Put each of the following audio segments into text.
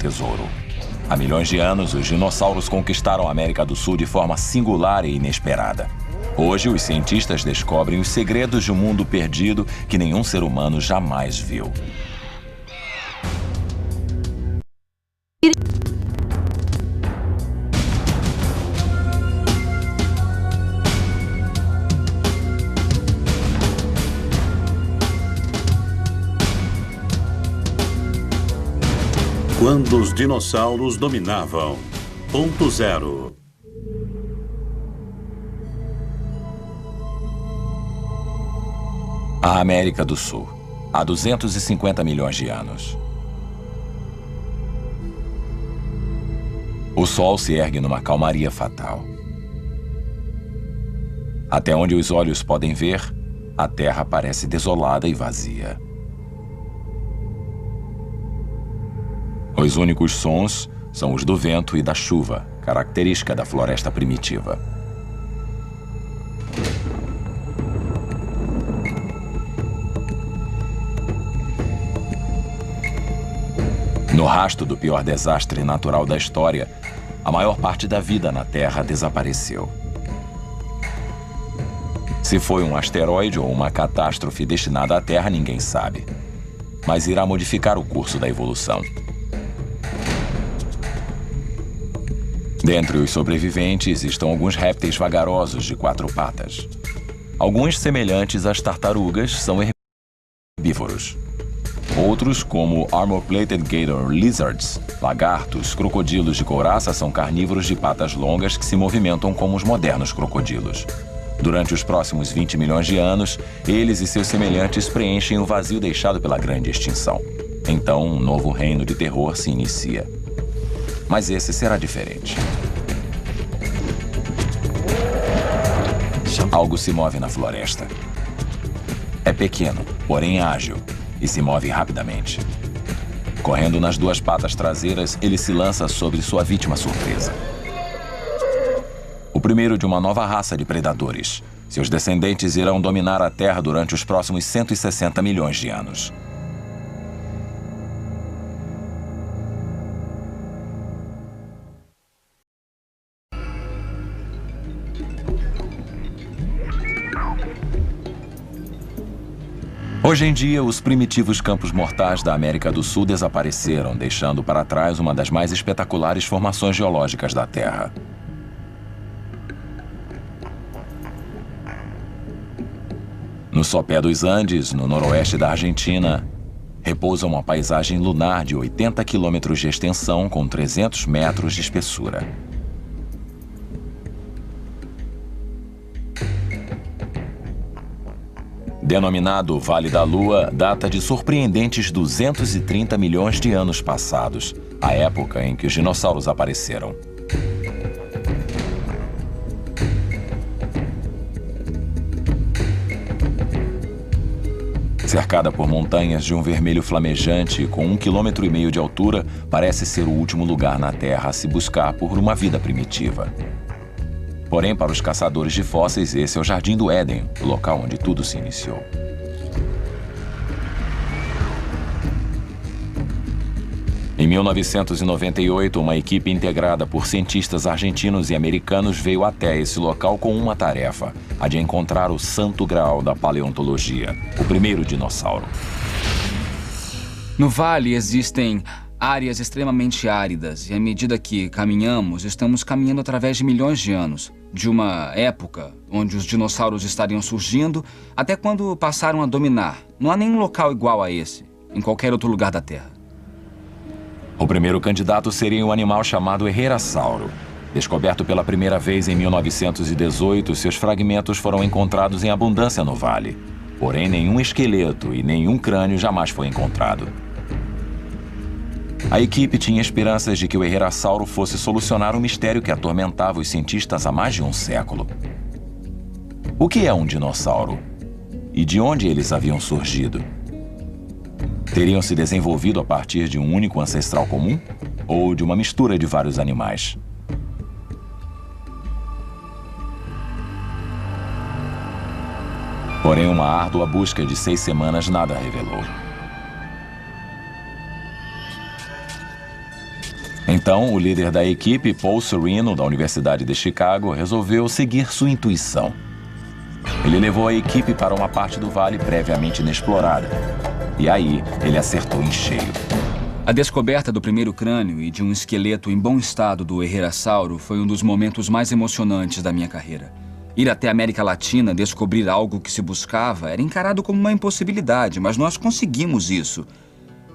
tesouro. Há milhões de anos, os dinossauros conquistaram a América do Sul de forma singular e inesperada. Hoje, os cientistas descobrem os segredos de um mundo perdido que nenhum ser humano jamais viu. Quando os dinossauros dominavam. Ponto zero. A América do Sul, há 250 milhões de anos. O Sol se ergue numa calmaria fatal. Até onde os olhos podem ver, a Terra parece desolada e vazia. Os únicos sons são os do vento e da chuva, característica da floresta primitiva. No rastro do pior desastre natural da história, a maior parte da vida na Terra desapareceu. Se foi um asteroide ou uma catástrofe destinada à Terra, ninguém sabe. Mas irá modificar o curso da evolução. Dentre os sobreviventes estão alguns répteis vagarosos de 4 patas. Alguns semelhantes às tartarugas são herbívoros. Outros, como Armor-Plated Gator Lizards, lagartos, crocodilos de couraça, são carnívoros de patas longas que se movimentam como os modernos crocodilos. Durante os próximos 20 milhões de anos, eles e seus semelhantes preenchem o vazio deixado pela grande extinção. Então, um novo reino de terror se inicia. Mas esse será diferente. Algo se move na floresta. É pequeno, porém ágil, e se move rapidamente. Correndo nas 2 patas traseiras, ele se lança sobre sua vítima surpresa. O primeiro de uma nova raça de predadores. Seus descendentes irão dominar a Terra durante os próximos 160 milhões de anos. Hoje em dia, os primitivos campos mortais da América do Sul desapareceram, deixando para trás uma das mais espetaculares formações geológicas da Terra. No sopé dos Andes, no noroeste da Argentina, repousa uma paisagem lunar de 80 quilômetros de extensão com 300 metros de espessura. Denominado Vale da Lua, data de surpreendentes 230 milhões de anos passados, a época em que os dinossauros apareceram. Cercada por montanhas de um vermelho flamejante com 1,5 km de altura, parece ser o último lugar na Terra a se buscar por uma vida primitiva. Porém, para os caçadores de fósseis, esse é o Jardim do Éden, o local onde tudo se iniciou. Em 1998, uma equipe integrada por cientistas argentinos e americanos veio até esse local com uma tarefa, a de encontrar o santo graal da paleontologia, o primeiro dinossauro. No vale existem áreas extremamente áridas e à medida que caminhamos, estamos caminhando através de milhões de anos. De uma época onde os dinossauros estariam surgindo até quando passaram a dominar. Não há nenhum local igual a esse, em qualquer outro lugar da Terra. O primeiro candidato seria um animal chamado Herrerasauro. Descoberto pela primeira vez em 1918, seus fragmentos foram encontrados em abundância no vale. Porém, nenhum esqueleto e nenhum crânio jamais foi encontrado. A equipe tinha esperanças de que o Herrerasauro fosse solucionar o mistério que atormentava os cientistas há mais de um século. O que é um dinossauro? E de onde eles haviam surgido? Teriam se desenvolvido a partir de um único ancestral comum? Ou de uma mistura de vários animais? Porém, uma árdua busca de 6 semanas nada revelou. Então, o líder da equipe, Paul Sereno, da Universidade de Chicago, resolveu seguir sua intuição. Ele levou a equipe para uma parte do vale previamente inexplorada. E aí, ele acertou em cheio. A descoberta do primeiro crânio e de um esqueleto em bom estado do Herrerasauro foi um dos momentos mais emocionantes da minha carreira. Ir até a América Latina descobrir algo que se buscava era encarado como uma impossibilidade, mas nós conseguimos isso.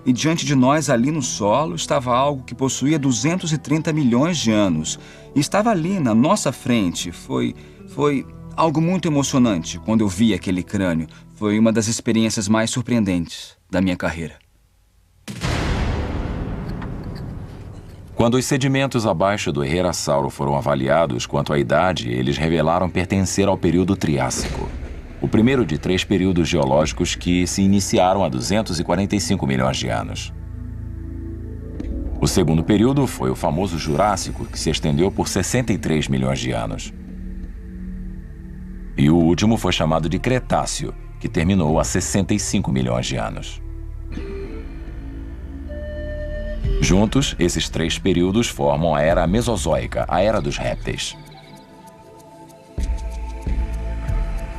E diante de nós, ali no solo, estava algo que possuía 230 milhões de anos. E estava ali, na nossa frente. Foi algo muito emocionante quando eu vi aquele crânio. Foi uma das experiências mais surpreendentes da minha carreira. Quando os sedimentos abaixo do Herrerasauro foram avaliados quanto à idade, eles revelaram pertencer ao período Triássico. O primeiro de 3 períodos geológicos que se iniciaram há 245 milhões de anos. O segundo período foi o famoso Jurássico, que se estendeu por 63 milhões de anos. E o último foi chamado de Cretáceo, que terminou há 65 milhões de anos. Juntos, esses 3 períodos formam a Era Mesozoica, a Era dos Répteis.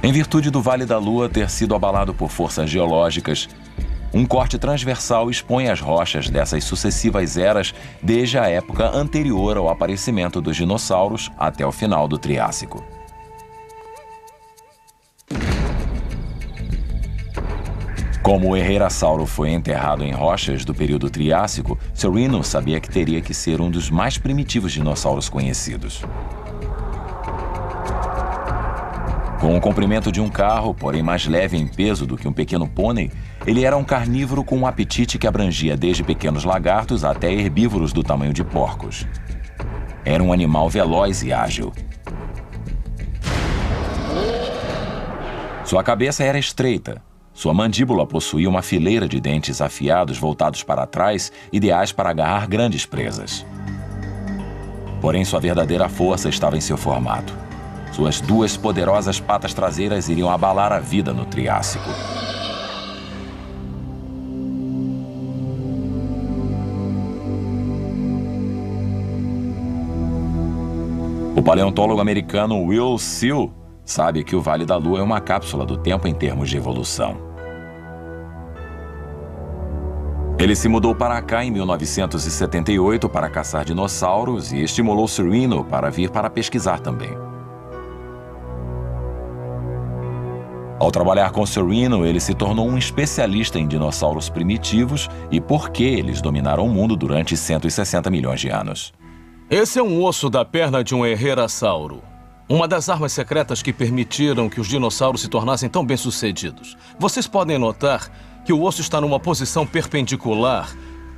Em virtude do Vale da Lua ter sido abalado por forças geológicas, um corte transversal expõe as rochas dessas sucessivas eras desde a época anterior ao aparecimento dos dinossauros até o final do Triássico. Como o Herrerasauro foi enterrado em rochas do período Triássico, Sereno sabia que teria que ser um dos mais primitivos dinossauros conhecidos. Com o comprimento de um carro, porém mais leve em peso do que um pequeno pônei, ele era um carnívoro com um apetite que abrangia desde pequenos lagartos até herbívoros do tamanho de porcos. Era um animal veloz e ágil. Sua cabeça era estreita. Sua mandíbula possuía uma fileira de dentes afiados voltados para trás, ideais para agarrar grandes presas. Porém, sua verdadeira força estava em seu formato. Suas 2 poderosas patas traseiras iriam abalar a vida no Triássico. O paleontólogo americano Will Seal sabe que o Vale da Lua é uma cápsula do tempo em termos de evolução. Ele se mudou para cá em 1978 para caçar dinossauros e estimulou Sereno para vir para pesquisar também. Ao trabalhar com Sereno, ele se tornou um especialista em dinossauros primitivos e por que eles dominaram o mundo durante 160 milhões de anos. Esse é um osso da perna de um Herrerasauro. Uma das armas secretas que permitiram que os dinossauros se tornassem tão bem-sucedidos. Vocês podem notar que o osso está numa posição perpendicular,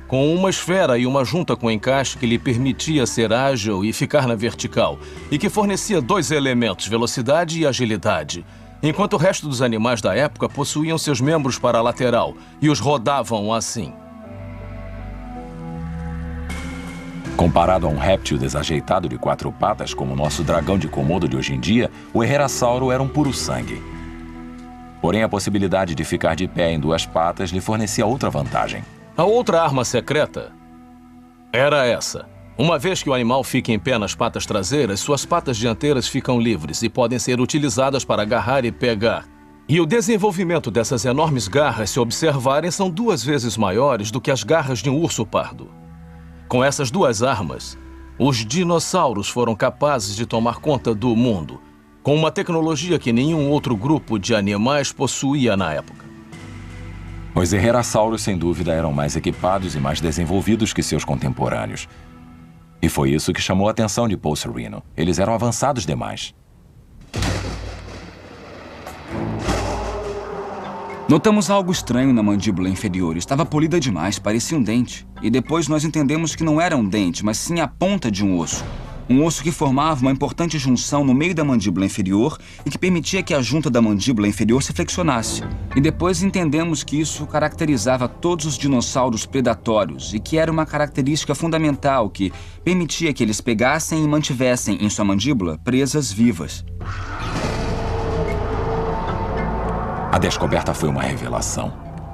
com uma esfera e uma junta com encaixe que lhe permitia ser ágil e ficar na vertical, e que fornecia 2 elementos, velocidade e agilidade, enquanto o resto dos animais da época possuíam seus membros para a lateral e os rodavam assim. Comparado a um réptil desajeitado de 4 patas, como o nosso dragão de Komodo de hoje em dia, o Herrerasauro era um puro sangue. Porém, a possibilidade de ficar de pé em 2 patas lhe fornecia outra vantagem. A outra arma secreta era essa. Uma vez que o animal fica em pé nas patas traseiras, suas patas dianteiras ficam livres e podem ser utilizadas para agarrar e pegar. E o desenvolvimento dessas enormes garras, se observarem, são 2 vezes maiores do que as garras de um urso pardo. Com essas 2 armas, os dinossauros foram capazes de tomar conta do mundo, com uma tecnologia que nenhum outro grupo de animais possuía na época. Os Herrerasauros, sem dúvida, eram mais equipados e mais desenvolvidos que seus contemporâneos. E foi isso que chamou a atenção de Paul Sereno. Eles eram avançados demais. Notamos algo estranho na mandíbula inferior. Estava polida demais, parecia um dente. E depois nós entendemos que não era um dente, mas sim a ponta de um osso. Um osso que formava uma importante junção no meio da mandíbula inferior e que permitia que a junta da mandíbula inferior se flexionasse. E depois entendemos que isso caracterizava todos os dinossauros predatórios e que era uma característica fundamental que permitia que eles pegassem e mantivessem em sua mandíbula presas vivas. A descoberta foi uma revelação.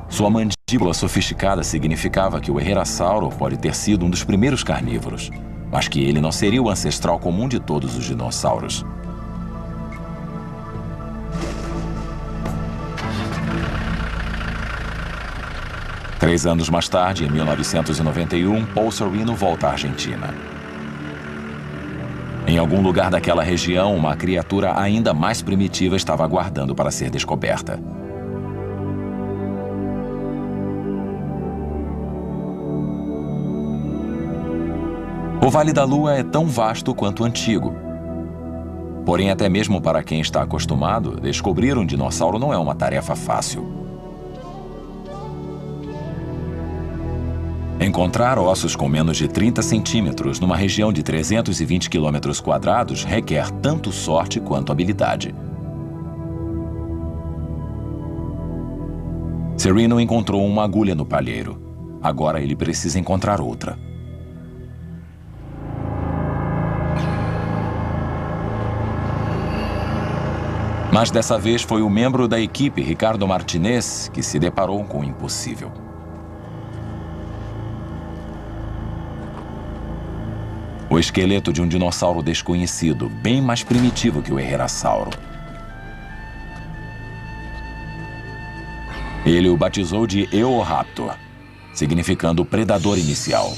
Sua mandíbula mandíbula sofisticada significava que o Herrerasauro pode ter sido um dos primeiros carnívoros, mas que ele não seria o ancestral comum de todos os dinossauros. Três anos mais tarde, em 1991, Paul Sereno volta à Argentina. Em algum lugar daquela região, uma criatura ainda mais primitiva estava aguardando para ser descoberta. O Vale da Lua é tão vasto quanto antigo. Porém, até mesmo para quem está acostumado, descobrir um dinossauro não é uma tarefa fácil. Encontrar ossos com menos de 30 centímetros numa região de 320 quilômetros quadrados requer tanto sorte quanto habilidade. Sereno encontrou uma agulha no palheiro. Agora ele precisa encontrar outra. Mas dessa vez foi o membro da equipe, Ricardo Martinez, que se deparou com o impossível. O esqueleto de um dinossauro desconhecido, bem mais primitivo que o Herrerasauro. Ele o batizou de Eoraptor, significando predador inicial.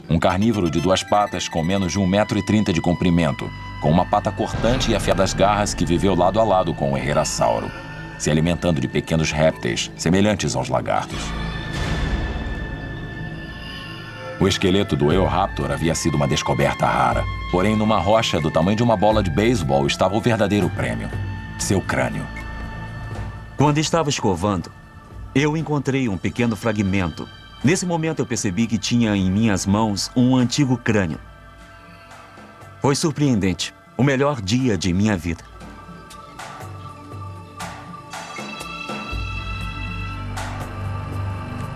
Um carnívoro de duas patas com menos de 1,30 m de comprimento, com uma pata cortante e afiadas garras que viveu lado a lado com o Herrerasauro, se alimentando de pequenos répteis semelhantes aos lagartos. O esqueleto do Eoraptor havia sido uma descoberta rara. Porém, numa rocha do tamanho de uma bola de beisebol estava o verdadeiro prêmio: seu crânio. Quando estava escovando, eu encontrei um pequeno fragmento. Nesse momento eu percebi que tinha em minhas mãos um antigo crânio. Foi surpreendente. O melhor dia de minha vida.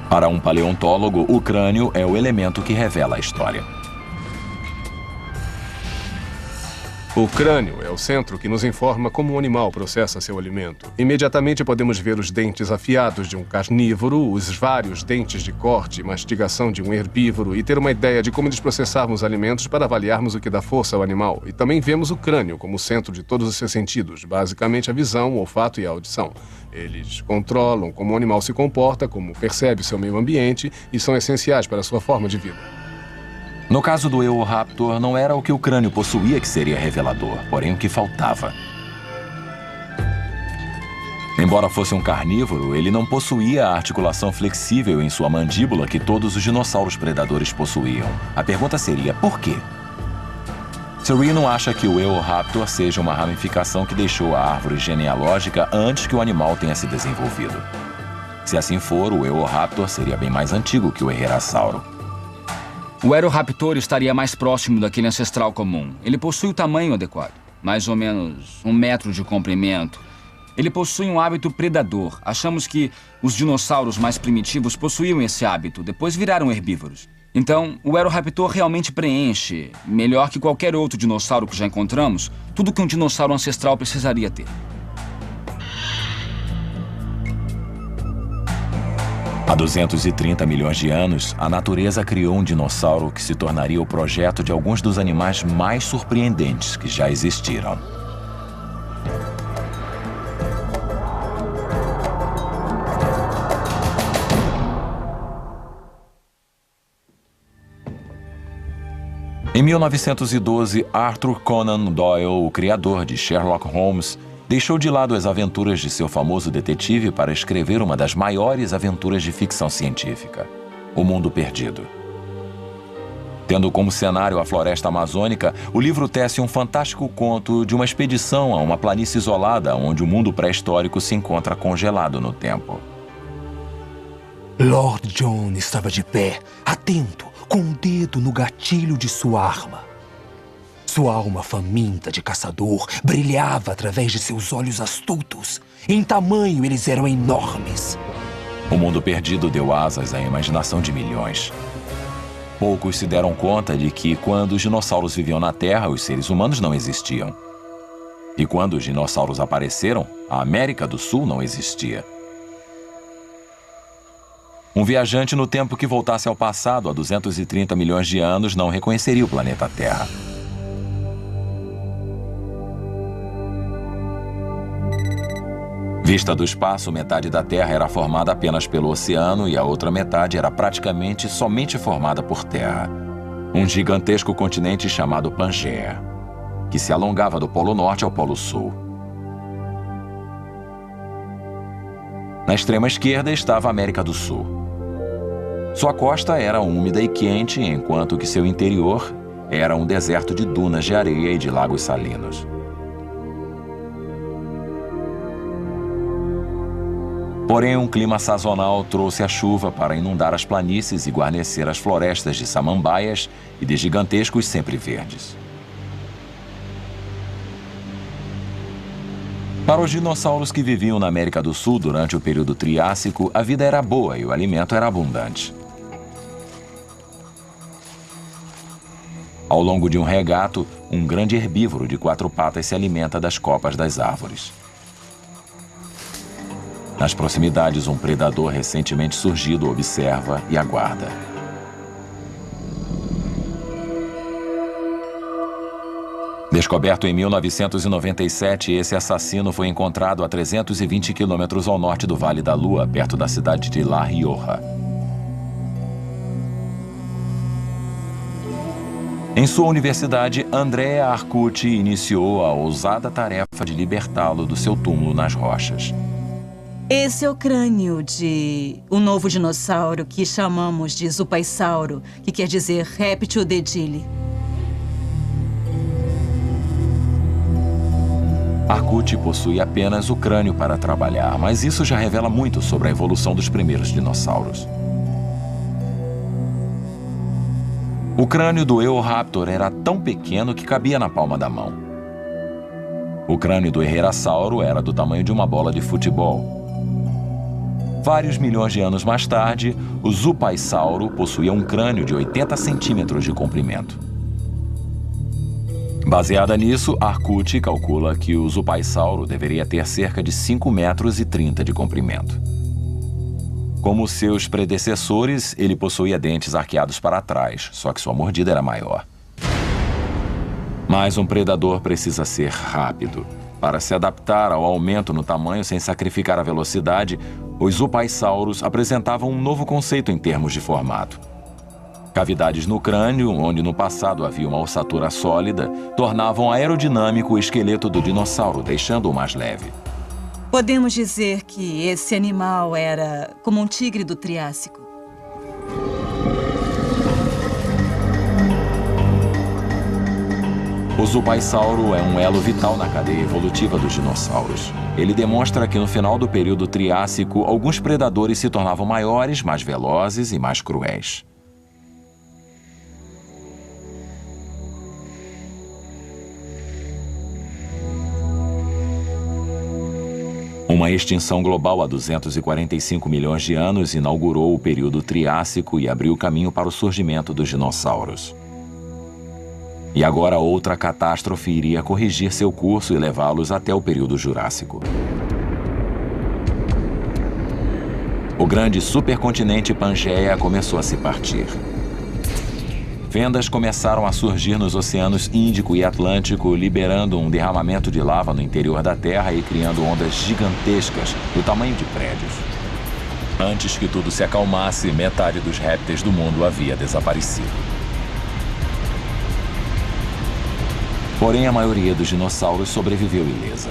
Para um paleontólogo, o crânio é o elemento que revela a história. O crânio é o centro que nos informa como um animal processa seu alimento. Imediatamente podemos ver os dentes afiados de um carnívoro, os vários dentes de corte e mastigação de um herbívoro e ter uma ideia de como eles processavam os alimentos para avaliarmos o que dá força ao animal. E também vemos o crânio como centro de todos os seus sentidos, basicamente a visão, o olfato e a audição. Eles controlam como o animal se comporta, como percebe seu meio ambiente e são essenciais para a sua forma de vida. No caso do Eoraptor, não era o que o crânio possuía que seria revelador, porém o que faltava. Embora fosse um carnívoro, ele não possuía a articulação flexível em sua mandíbula que todos os dinossauros predadores possuíam. A pergunta seria, por quê? Sereno acha que o Eoraptor seja uma ramificação que deixou a árvore genealógica antes que o animal tenha se desenvolvido. Se assim for, o Eoraptor seria bem mais antigo que o Herrerasauro. O Eoraptor estaria mais próximo daquele ancestral comum. Ele possui o tamanho adequado, mais ou menos 1 metro de comprimento. Ele possui um hábito predador. Achamos que os dinossauros mais primitivos possuíam esse hábito, depois viraram herbívoros. Então, o Eoraptor realmente preenche, melhor que qualquer outro dinossauro que já encontramos, tudo que um dinossauro ancestral precisaria ter. Há 230 milhões de anos, a natureza criou um dinossauro que se tornaria o projeto de alguns dos animais mais surpreendentes que já existiram. Em 1912, Arthur Conan Doyle, o criador de Sherlock Holmes, deixou de lado as aventuras de seu famoso detetive para escrever uma das maiores aventuras de ficção científica, O Mundo Perdido. Tendo como cenário a floresta amazônica, o livro tece um fantástico conto de uma expedição a uma planície isolada onde o mundo pré-histórico se encontra congelado no tempo. Lord John estava de pé, atento, com o dedo no gatilho de sua arma. Sua alma faminta de caçador brilhava através de seus olhos astutos. Em tamanho, eles eram enormes. O Mundo Perdido deu asas à imaginação de milhões. Poucos se deram conta de que, quando os dinossauros viviam na Terra, os seres humanos não existiam. E quando os dinossauros apareceram, a América do Sul não existia. Um viajante no tempo que voltasse ao passado, há 230 milhões de anos, não reconheceria o planeta Terra. Vista do espaço, metade da Terra era formada apenas pelo oceano e a outra metade era praticamente somente formada por terra. Um gigantesco continente chamado Pangeia, que se alongava do Polo Norte ao Polo Sul. Na extrema esquerda estava a América do Sul. Sua costa era úmida e quente, enquanto que seu interior era um deserto de dunas de areia e de lagos salinos. Porém, um clima sazonal trouxe a chuva para inundar as planícies e guarnecer as florestas de samambaias e de gigantescos sempre-verdes. Para os dinossauros que viviam na América do Sul durante o período Triássico, a vida era boa e o alimento era abundante. Ao longo de um regato, um grande herbívoro de 4 patas se alimenta das copas das árvores. Nas proximidades, um predador recentemente surgido observa e aguarda. Descoberto em 1997, esse assassino foi encontrado a 320 quilômetros ao norte do Vale da Lua, perto da cidade de La Rioja. Em sua universidade, Andrea Arcucci iniciou a ousada tarefa de libertá-lo do seu túmulo nas rochas. Esse é o crânio de um novo dinossauro que chamamos de Zupaissauro, que quer dizer réptil dedile. Arcucci possui apenas o crânio para trabalhar, mas isso já revela muito sobre a evolução dos primeiros dinossauros. O crânio do Eoraptor era tão pequeno que cabia na palma da mão. O crânio do Herrerasauro era do tamanho de uma bola de futebol. Vários milhões de anos mais tarde, o Zupaissauro possuía um crânio de 80 centímetros de comprimento. Baseada nisso, Arcucci calcula que o Zupaissauro deveria ter cerca de 5,30 metros de comprimento. Como seus predecessores, ele possuía dentes arqueados para trás, só que sua mordida era maior. Mas um predador precisa ser rápido. Para se adaptar ao aumento no tamanho sem sacrificar a velocidade, os Zupaissauros apresentavam um novo conceito em termos de formato. Cavidades no crânio, onde no passado havia uma ossatura sólida, tornavam aerodinâmico o esqueleto do dinossauro, deixando-o mais leve. Podemos dizer que esse animal era como um tigre do Triássico. O Zupaissauro é um elo vital na cadeia evolutiva dos dinossauros. Ele demonstra que no final do período Triássico, alguns predadores se tornavam maiores, mais velozes e mais cruéis. Uma extinção global há 245 milhões de anos inaugurou o período Triássico e abriu o caminho para o surgimento dos dinossauros. E agora outra catástrofe iria corrigir seu curso e levá-los até o período Jurássico. O grande supercontinente Pangeia começou a se partir. Fendas começaram a surgir nos oceanos Índico e Atlântico, liberando um derramamento de lava no interior da Terra e criando ondas gigantescas do tamanho de prédios. Antes que tudo se acalmasse, metade dos répteis do mundo havia desaparecido. Porém, a maioria dos dinossauros sobreviveu ilesa.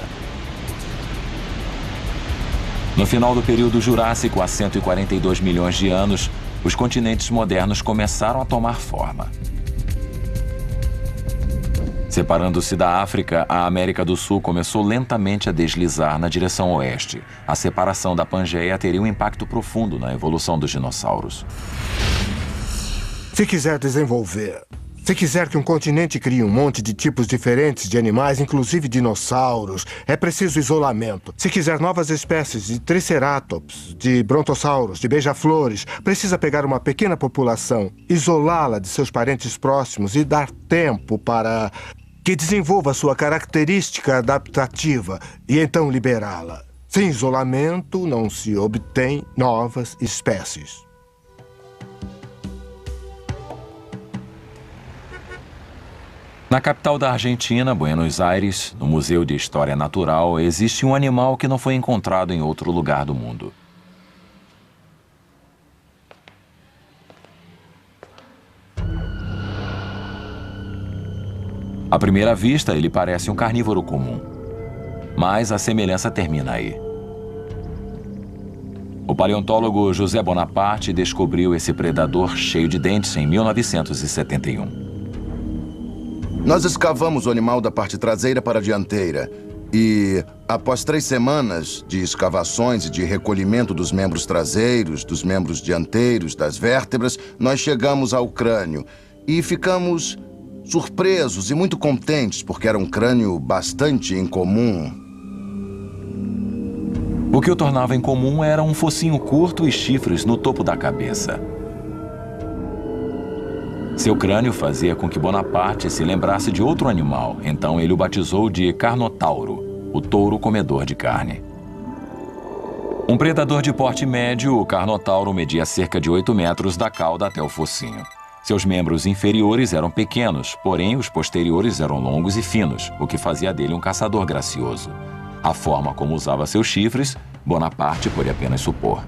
No final do período Jurássico, há 142 milhões de anos, os continentes modernos começaram a tomar forma. Separando-se da África, a América do Sul começou lentamente a deslizar na direção oeste. A separação da Pangeia teria um impacto profundo na evolução dos dinossauros. Se quiser desenvolver, se quiser que um continente crie um monte de tipos diferentes de animais, inclusive dinossauros, é preciso isolamento. Se quiser novas espécies de triceratops, de brontossauros, de beija-flores, precisa pegar uma pequena população, isolá-la de seus parentes próximos e dar tempo para que desenvolva sua característica adaptativa e então liberá-la. Sem isolamento, não se obtém novas espécies. Na capital da Argentina, Buenos Aires, no Museu de História Natural, existe um animal que não foi encontrado em outro lugar do mundo. À primeira vista, ele parece um carnívoro comum, mas a semelhança termina aí. O paleontólogo José Bonaparte descobriu esse predador cheio de dentes em 1971. Nós escavamos o animal da parte traseira para a dianteira e, após 3 semanas de escavações e de recolhimento dos membros traseiros, dos membros dianteiros, das vértebras, nós chegamos ao crânio e ficamos surpresos e muito contentes porque era um crânio bastante incomum. O que o tornava incomum era um focinho curto e chifres no topo da cabeça. Seu crânio fazia com que Bonaparte se lembrasse de outro animal, então ele o batizou de Carnotauro, o touro comedor de carne. Um predador de porte médio, o Carnotauro media cerca de 8 metros da cauda até o focinho. Seus membros inferiores eram pequenos, porém os posteriores eram longos e finos, o que fazia dele um caçador gracioso. A forma como usava seus chifres, Bonaparte pôde apenas supor.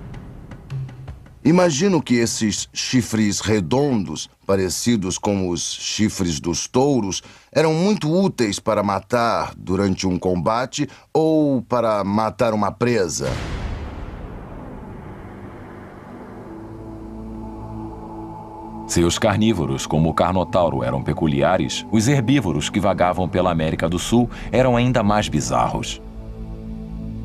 Imagino que esses chifres redondos, parecidos com os chifres dos touros, eram muito úteis para matar durante um combate ou para matar uma presa. Se os carnívoros, como o Carnotauro, eram peculiares, os herbívoros que vagavam pela América do Sul eram ainda mais bizarros.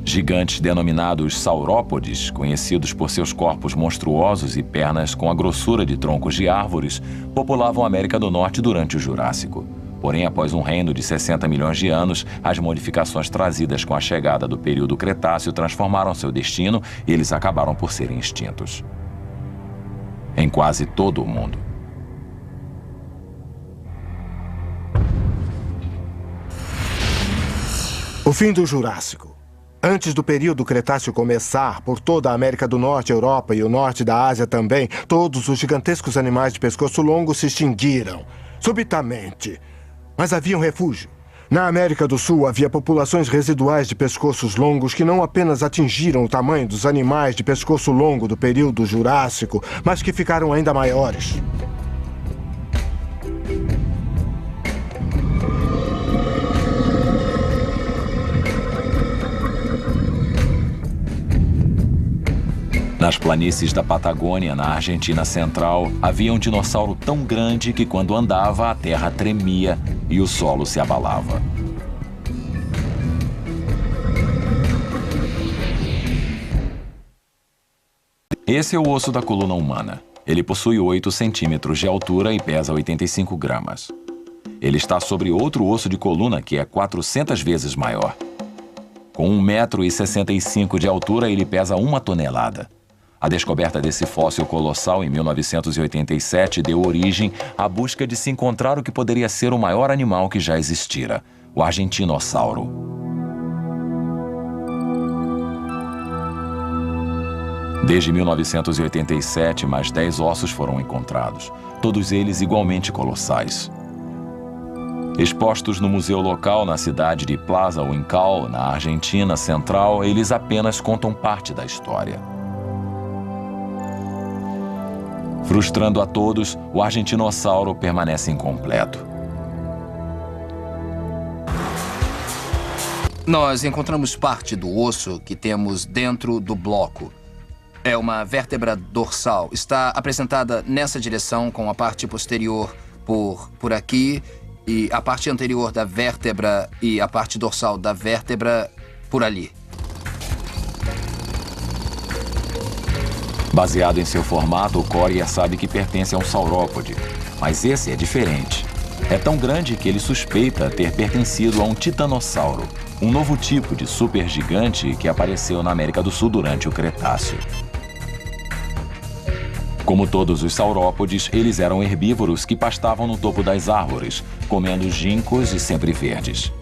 Gigantes denominados saurópodes, conhecidos por seus corpos monstruosos e pernas com a grossura de troncos de árvores, populavam a América do Norte durante o Jurássico. Porém, após um reino de 60 milhões de anos, as modificações trazidas com a chegada do período Cretáceo transformaram seu destino e eles acabaram por serem extintos. Em quase todo o mundo. O fim do Jurássico. Antes do período Cretáceo começar, por toda a América do Norte, Europa e o norte da Ásia também, todos os gigantescos animais de pescoço longo se extinguiram, subitamente. Mas havia um refúgio. Na América do Sul, havia populações residuais de pescoços longos que não apenas atingiram o tamanho dos animais de pescoço longo do período Jurássico, mas que ficaram ainda maiores. Nas planícies da Patagônia, na Argentina Central, havia um dinossauro tão grande que quando andava, a terra tremia e o solo se abalava. Esse é o osso da coluna humana. Ele possui 8 centímetros de altura e pesa 85 gramas. Ele está sobre outro osso de coluna que é 400 vezes maior. Com 1,65 m de altura, ele pesa 1 tonelada. A descoberta desse fóssil colossal em 1987 deu origem à busca de se encontrar o que poderia ser o maior animal que já existira, o argentinossauro. Desde 1987, mais 10 ossos foram encontrados, todos eles igualmente colossais. Expostos no museu local na cidade de Plaza Huincal, na Argentina Central, eles apenas contam parte da história. Frustrando a todos, o argentinossauro permanece incompleto. Nós encontramos parte do osso que temos dentro do bloco. É uma vértebra dorsal. Está apresentada nessa direção com a parte posterior por aqui e a parte anterior da vértebra e a parte dorsal da vértebra por ali. Baseado em seu formato, o Corrier sabe que pertence a um saurópode, mas esse é diferente. É tão grande que ele suspeita ter pertencido a um titanossauro, um novo tipo de supergigante que apareceu na América do Sul durante o Cretáceo. Como todos os saurópodes, eles eram herbívoros que pastavam no topo das árvores, comendo ginkgos e sempre verdes.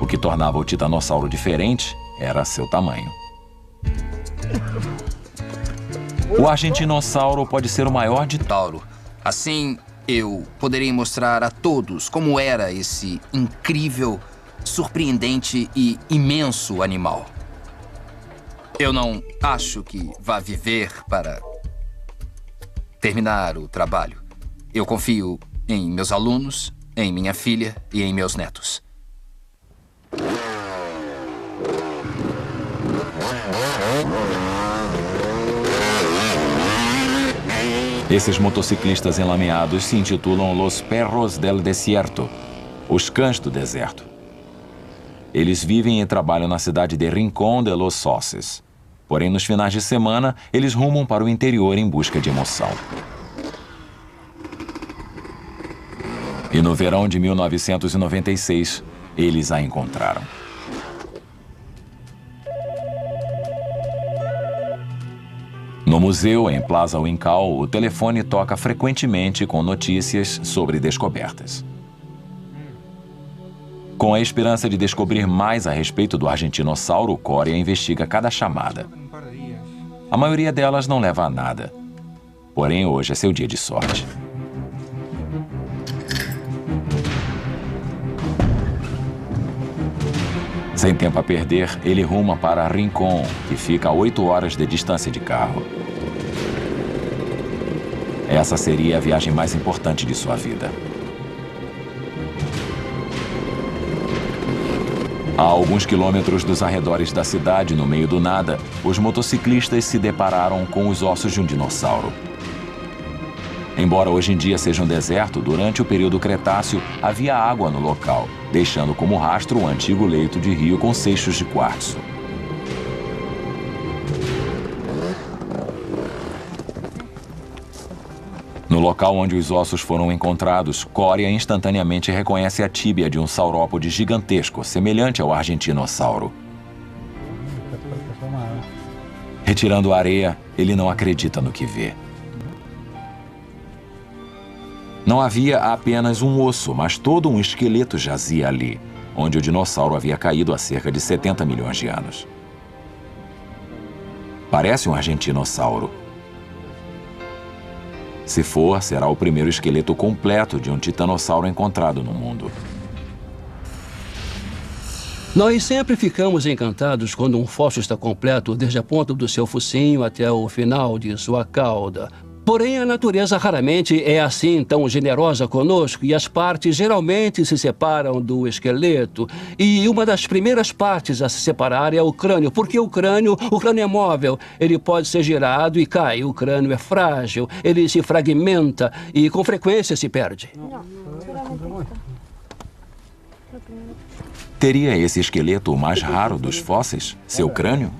O que tornava o titanossauro diferente era seu tamanho. O argentinossauro pode ser o maior de tauro. Assim, eu poderei mostrar a todos como era esse incrível, surpreendente e imenso animal. Eu não acho que vá viver para terminar o trabalho. Eu confio em meus alunos, em minha filha e em meus netos. Esses motociclistas enlameados se intitulam Los Perros del Desierto, os cães do deserto. Eles vivem e trabalham na cidade de Rincón de los Sauces. Porém, nos finais de semana, eles rumam para o interior em busca de emoção. E no verão de 1996, eles a encontraram. No museu, em Plaza Wincal, o telefone toca frequentemente com notícias sobre descobertas. Com a esperança de descobrir mais a respeito do argentinossauro, Coria investiga cada chamada. A maioria delas não leva a nada. Porém, hoje é seu dia de sorte. Sem tempo a perder, ele ruma para Rincón, que fica a 8 horas de distância de carro. Essa seria a viagem mais importante de sua vida. A alguns quilômetros dos arredores da cidade, no meio do nada, os motociclistas se depararam com os ossos de um dinossauro. Embora hoje em dia seja um deserto, durante o período Cretáceo havia água no local, deixando como rastro um antigo leito de rio com seixos de quartzo. No local onde os ossos foram encontrados, Coria instantaneamente reconhece a tíbia de um saurópode gigantesco, semelhante ao argentinossauro. Retirando a areia, ele não acredita no que vê. Não havia apenas um osso, mas todo um esqueleto jazia ali, onde o dinossauro havia caído há cerca de 70 milhões de anos. Parece um argentinossauro. Se for, será o primeiro esqueleto completo de um titanossauro encontrado no mundo. Nós sempre ficamos encantados quando um fóssil está completo, desde a ponta do seu focinho até o final de sua cauda. Porém, a natureza raramente é assim tão generosa conosco e as partes geralmente se separam do esqueleto. E uma das primeiras partes a se separar é o crânio, porque o crânio é móvel, ele pode ser girado e cai. O crânio é frágil, ele se fragmenta e com frequência se perde. Teria esse esqueleto o mais raro dos fósseis? Seu crânio?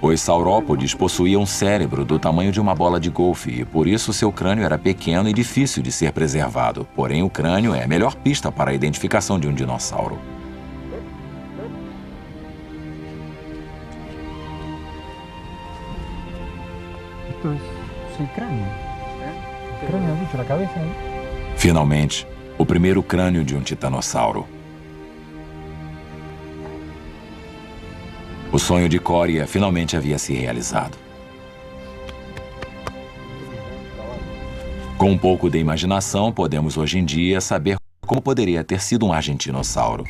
Os saurópodes possuíam um cérebro do tamanho de uma bola de golfe e por isso seu crânio era pequeno e difícil de ser preservado. Porém, o crânio é a melhor pista para a identificação de um dinossauro. Finalmente, o primeiro crânio de um titanossauro. O sonho de Coria finalmente havia se realizado. Com um pouco de imaginação, podemos hoje em dia saber como poderia ter sido um argentinossauro.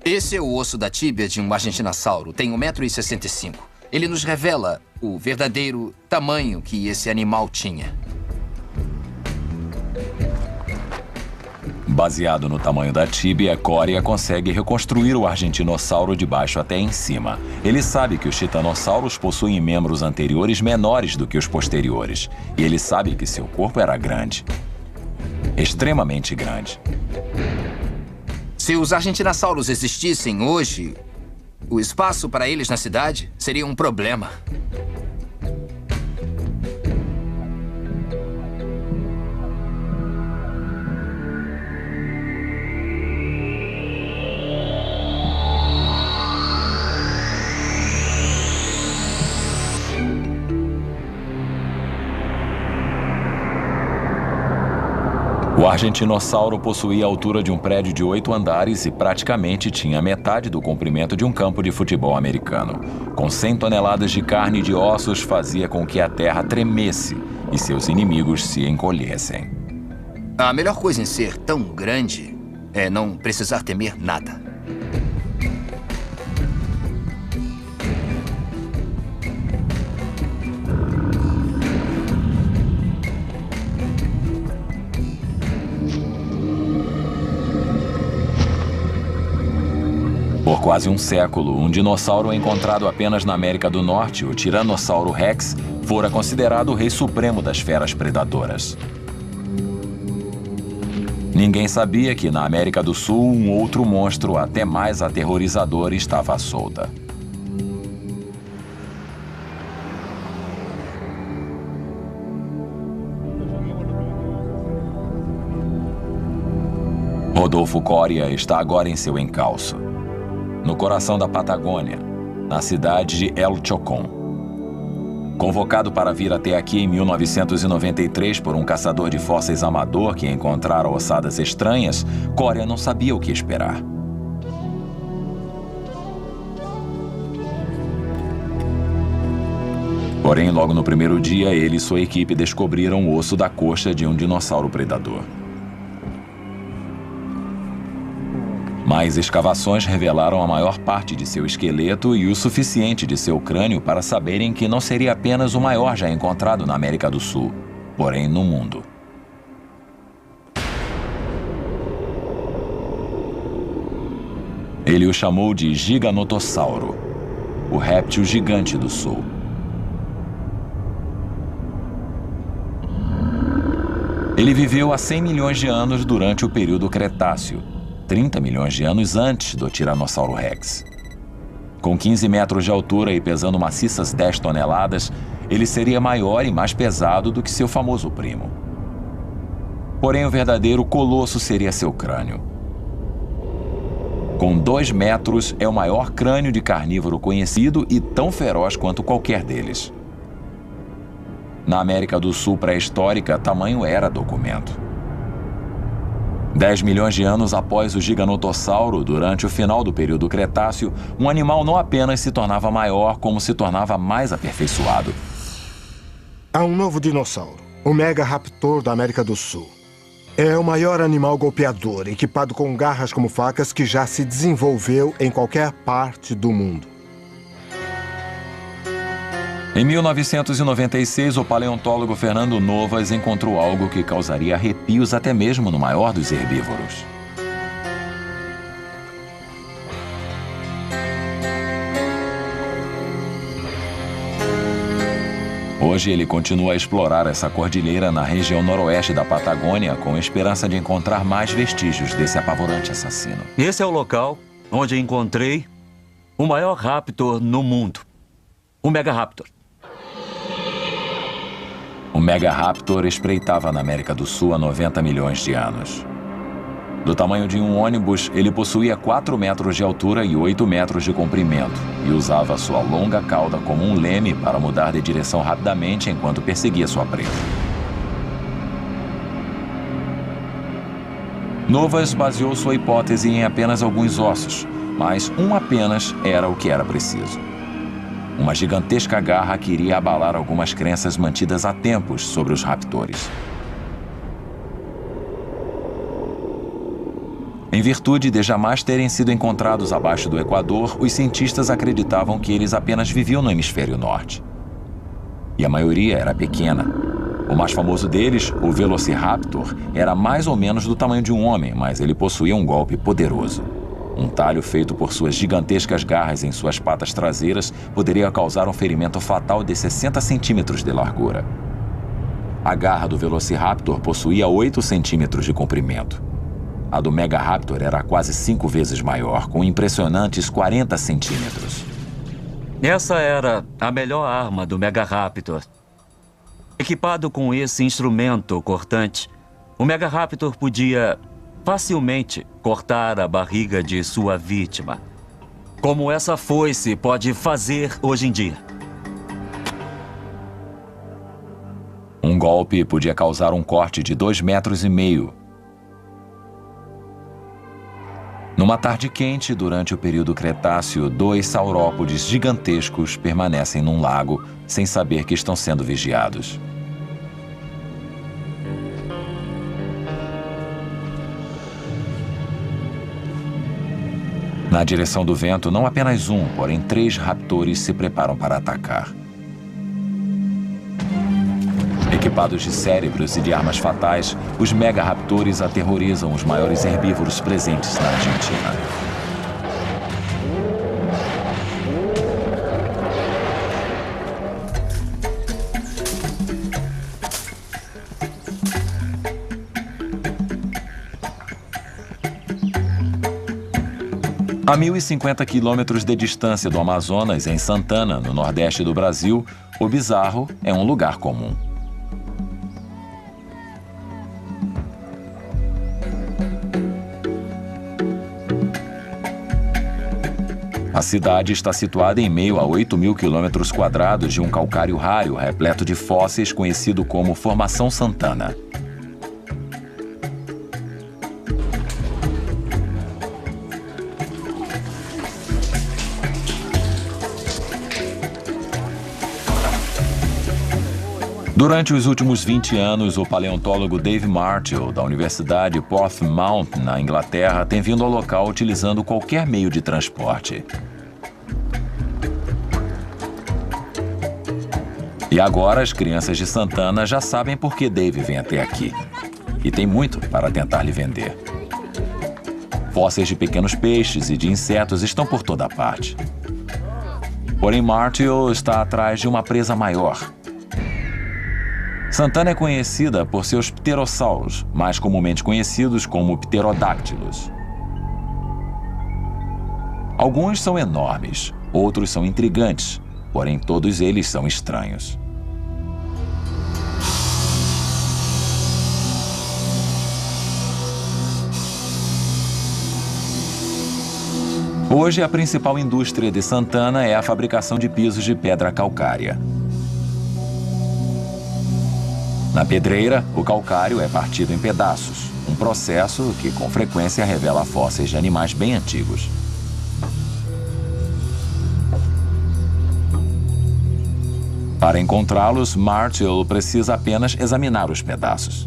Esse é o osso da tíbia de um argentinossauro. Tem 1,65 m. Ele nos revela o verdadeiro tamanho que esse animal tinha. Baseado no tamanho da tíbia, Coria consegue reconstruir o argentinossauro de baixo até em cima. Ele sabe que os titanossauros possuem membros anteriores menores do que os posteriores. E ele sabe que seu corpo era grande. Extremamente grande. Se os argentinossauros existissem hoje, o espaço para eles na cidade seria um problema. O argentinossauro possuía a altura de um prédio de 8 andares e praticamente tinha metade do comprimento de um campo de futebol americano. Com 100 toneladas de carne e de ossos, fazia com que a terra tremesse e seus inimigos se encolhessem. A melhor coisa em ser tão grande é não precisar temer nada. Por quase um século, um dinossauro encontrado apenas na América do Norte, o Tiranossauro Rex, fora considerado o rei supremo das feras predadoras. Ninguém sabia que na América do Sul um outro monstro até mais aterrorizador estava à solta. Rodolfo Coria está agora em seu encalço, no coração da Patagônia, na cidade de El Chocón. Convocado para vir até aqui em 1993 por um caçador de fósseis amador que encontrara ossadas estranhas, Coria não sabia o que esperar. Porém, logo no primeiro dia, ele e sua equipe descobriram o osso da coxa de um dinossauro predador. Mais escavações revelaram a maior parte de seu esqueleto e o suficiente de seu crânio para saberem que não seria apenas o maior já encontrado na América do Sul, porém no mundo. Ele o chamou de Giganotossauro, o réptil gigante do sul. Ele viveu há 100 milhões de anos durante o período Cretáceo, 30 milhões de anos antes do Tiranossauro Rex. Com 15 metros de altura e pesando maciças 10 toneladas, ele seria maior e mais pesado do que seu famoso primo. Porém, o verdadeiro colosso seria seu crânio. Com 2 metros, é o maior crânio de carnívoro conhecido e tão feroz quanto qualquer deles. Na América do Sul pré-histórica, tamanho era documento. 10 milhões de anos após o Giganotossauro, durante o final do período Cretáceo, um animal não apenas se tornava maior, como se tornava mais aperfeiçoado. Há um novo dinossauro, o Megaraptor da América do Sul. É o maior animal golpeador, equipado com garras como facas, que já se desenvolveu em qualquer parte do mundo. Em 1996, o paleontólogo Fernando Novas encontrou algo que causaria arrepios até mesmo no maior dos herbívoros. Hoje ele continua a explorar essa cordilheira na região noroeste da Patagônia com esperança de encontrar mais vestígios desse apavorante assassino. Esse é o local onde encontrei o maior raptor no mundo, o Megaraptor. O Megaraptor espreitava na América do Sul há 90 milhões de anos. Do tamanho de um ônibus, ele possuía 4 metros de altura e 8 metros de comprimento e usava sua longa cauda como um leme para mudar de direção rapidamente enquanto perseguia sua presa. Novas baseou sua hipótese em apenas alguns ossos, mas um apenas era o que era preciso. Uma gigantesca garra que iria abalar algumas crenças mantidas há tempos sobre os raptores. Em virtude de jamais terem sido encontrados abaixo do Equador, os cientistas acreditavam que eles apenas viviam no hemisfério norte. E a maioria era pequena. O mais famoso deles, o Velociraptor, era mais ou menos do tamanho de um homem, mas ele possuía um golpe poderoso. Um talho feito por suas gigantescas garras em suas patas traseiras poderia causar um ferimento fatal de 60 centímetros de largura. A garra do Velociraptor possuía 8 centímetros de comprimento. A do Megaraptor era quase 5 vezes maior, com impressionantes 40 centímetros. Essa era a melhor arma do Megaraptor. Equipado com esse instrumento cortante, o Megaraptor podia facilmente cortar a barriga de sua vítima, como essa foice pode fazer hoje em dia. Um golpe podia causar um corte de 2,5 metros Numa tarde quente, durante o período Cretáceo, 2 saurópodes gigantescos permanecem num lago sem saber que estão sendo vigiados. Na direção do vento, não apenas um, porém 3 raptores se preparam para atacar. Equipados de cérebros e de armas fatais, os mega-raptores aterrorizam os maiores herbívoros presentes na Argentina. A 1.050 quilômetros de distância do Amazonas, em Santana, no nordeste do Brasil, o bizarro é um lugar comum. A cidade está situada em meio a 8.000 quilômetros quadrados de um calcário raro repleto de fósseis conhecido como Formação Santana. Durante os últimos 20 anos, o paleontólogo Dave Martell, da Universidade Portsmouth, na Inglaterra, tem vindo ao local utilizando qualquer meio de transporte. E agora as crianças de Santana já sabem por que Dave vem até aqui. E tem muito para tentar lhe vender. Fósseis de pequenos peixes e de insetos estão por toda parte. Porém, Martell está atrás de uma presa maior. Santana é conhecida por seus pterossauros, mais comumente conhecidos como pterodáctilos. Alguns são enormes, outros são intrigantes, porém todos eles são estranhos. Hoje, a principal indústria de Santana é a fabricação de pisos de pedra calcária. Na pedreira, o calcário é partido em pedaços, um processo que com frequência revela fósseis de animais bem antigos. Para encontrá-los, Martell precisa apenas examinar os pedaços.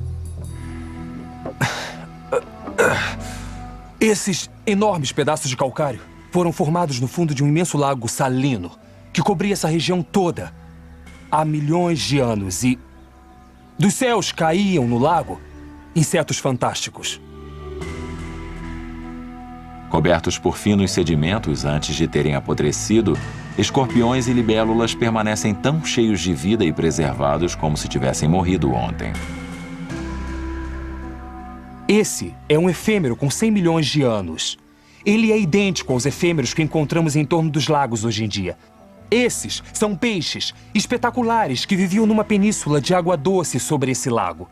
Esses enormes pedaços de calcário foram formados no fundo de um imenso lago salino que cobria essa região toda há milhões de anos e dos céus caíam no lago insetos fantásticos. Cobertos por finos sedimentos antes de terem apodrecido, escorpiões e libélulas permanecem tão cheios de vida e preservados como se tivessem morrido ontem. Esse é um efêmero com 100 milhões de anos. Ele é idêntico aos efêmeros que encontramos em torno dos lagos hoje em dia. Esses são peixes espetaculares que viviam numa península de água doce sobre esse lago.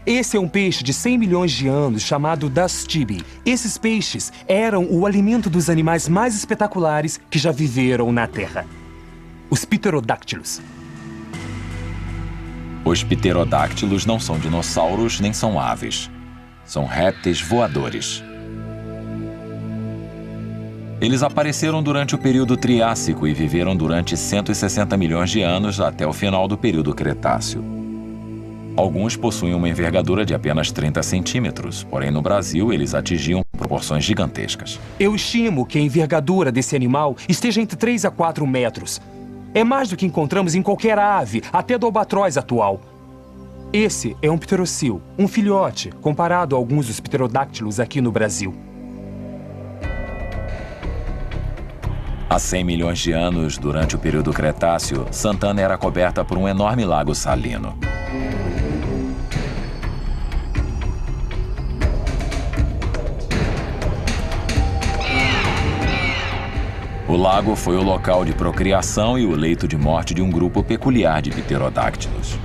Esse é um peixe de 100 milhões de anos chamado Dastibi. Esses peixes eram o alimento dos animais mais espetaculares que já viveram na Terra. Os pterodáctilos. Os pterodáctilos não são dinossauros nem são aves. São répteis voadores. Eles apareceram durante o período Triássico e viveram durante 160 milhões de anos até o final do período Cretáceo. Alguns possuem uma envergadura de apenas 30 centímetros, porém no Brasil eles atingiam proporções gigantescas. Eu estimo que a envergadura desse animal esteja entre 3 a 4 metros. É mais do que encontramos em qualquer ave, até do albatroz atual. Esse é um pterocil, um filhote, comparado a alguns dos pterodáctilos aqui no Brasil. Há 100 milhões de anos, durante o período Cretáceo, Santana era coberta por um enorme lago salino. O lago foi o local de procriação e o leito de morte de um grupo peculiar de pterodáctilos.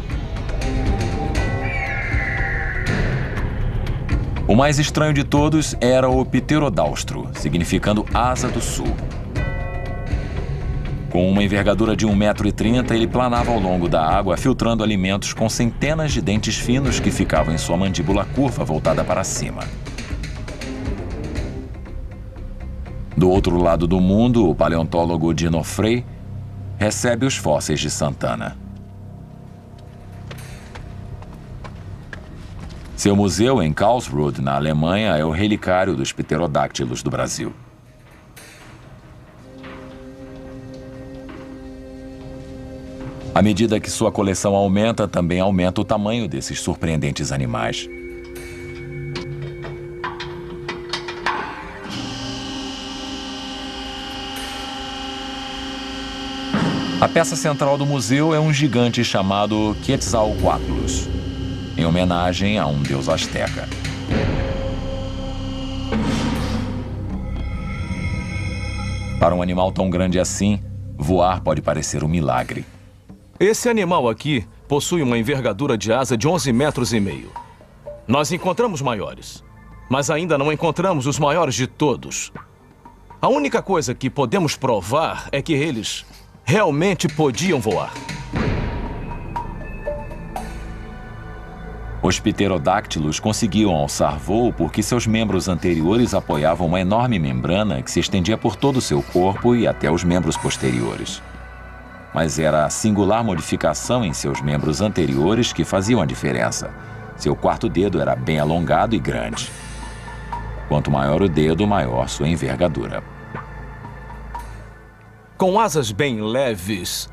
O mais estranho de todos era o pterodáustro, significando asa do sul. Com uma envergadura de 1,30 m, ele planava ao longo da água, filtrando alimentos com centenas de dentes finos que ficavam em sua mandíbula curva voltada para cima. Do outro lado do mundo, o paleontólogo Dino Frey recebe os fósseis de Santana. Seu museu em Karlsruhe, na Alemanha, é o relicário dos pterodáctilos do Brasil. À medida que sua coleção aumenta, também aumenta o tamanho desses surpreendentes animais. A peça central do museu é um gigante chamado Quetzalcoatlus, em homenagem a um deus asteca. Para um animal tão grande assim, voar pode parecer um milagre. Esse animal aqui possui uma envergadura de asa de 11,5 metros. Nós encontramos maiores, mas ainda não encontramos os maiores de todos. A única coisa que podemos provar é que eles realmente podiam voar. Os pterodáctilos conseguiam alçar voo porque seus membros anteriores apoiavam uma enorme membrana que se estendia por todo o seu corpo e até os membros posteriores. Mas era a singular modificação em seus membros anteriores que faziam a diferença. Seu quarto dedo era bem alongado e grande. Quanto maior o dedo, maior sua envergadura. Com asas bem leves,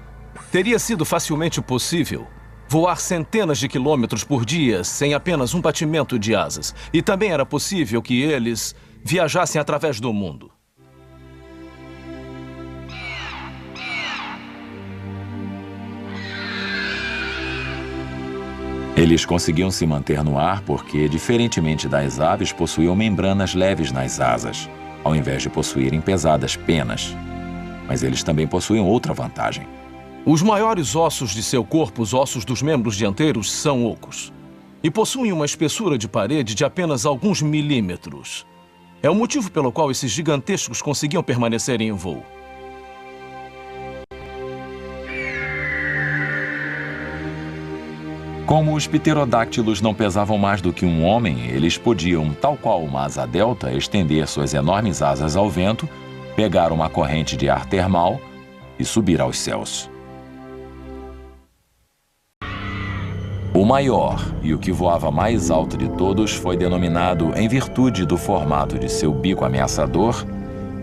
teria sido facilmente possível voar centenas de quilômetros por dia sem apenas um batimento de asas. E também era possível que eles viajassem através do mundo. Eles conseguiam se manter no ar porque, diferentemente das aves, possuíam membranas leves nas asas, ao invés de possuírem pesadas penas. Mas eles também possuíam outra vantagem. Os maiores ossos de seu corpo, os ossos dos membros dianteiros, são ocos. E possuem uma espessura de parede de apenas alguns milímetros. É o motivo pelo qual esses gigantescos conseguiam permanecer em voo. Como os pterodáctilos não pesavam mais do que um homem, eles podiam, tal qual uma asa delta, estender suas enormes asas ao vento, pegar uma corrente de ar termal e subir aos céus. O maior e o que voava mais alto de todos foi denominado, em virtude do formato de seu bico ameaçador,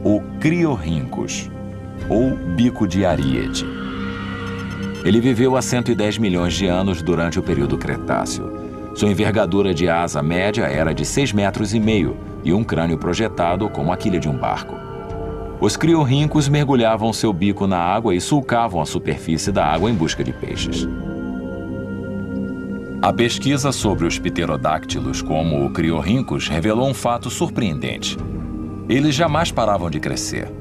o Criorhynchus, ou bico de Ariete. Ele viveu há 110 milhões de anos durante o período Cretáceo. Sua envergadura de asa média era de 6,5 metros e um crânio projetado como a quilha de um barco. Os criorhíncos mergulhavam seu bico na água e sulcavam a superfície da água em busca de peixes. A pesquisa sobre os pterodáctilos como o criorhynchus revelou um fato surpreendente. Eles jamais paravam de crescer.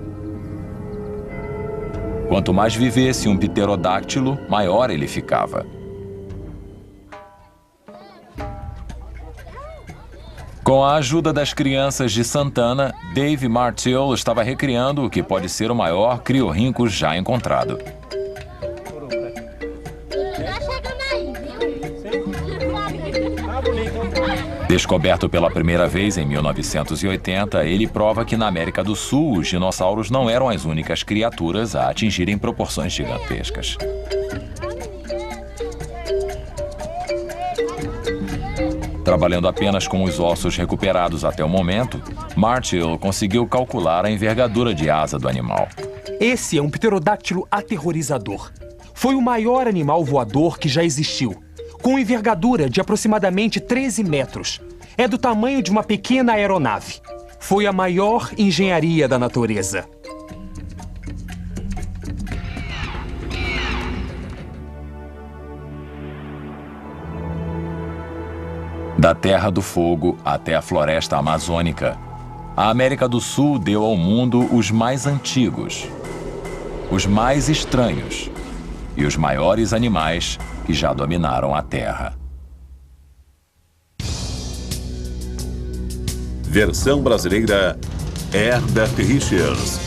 Quanto mais vivesse um pterodáctilo, maior ele ficava. Com a ajuda das crianças de Santana, Dave Martial estava recriando o que pode ser o maior criorhynchus já encontrado. Descoberto pela primeira vez em 1980, ele prova que na América do Sul os dinossauros não eram as únicas criaturas a atingirem proporções gigantescas. Trabalhando apenas com os ossos recuperados até o momento, Martial conseguiu calcular a envergadura de asa do animal. Esse é um pterodáctilo aterrorizador. Foi o maior animal voador que já existiu, com envergadura de aproximadamente 13 metros. É do tamanho de uma pequena aeronave. Foi a maior engenharia da natureza. Da Terra do Fogo até a floresta amazônica, a América do Sul deu ao mundo os mais antigos, os mais estranhos e os maiores animais que já dominaram a Terra. Versão brasileira Herbert Richards.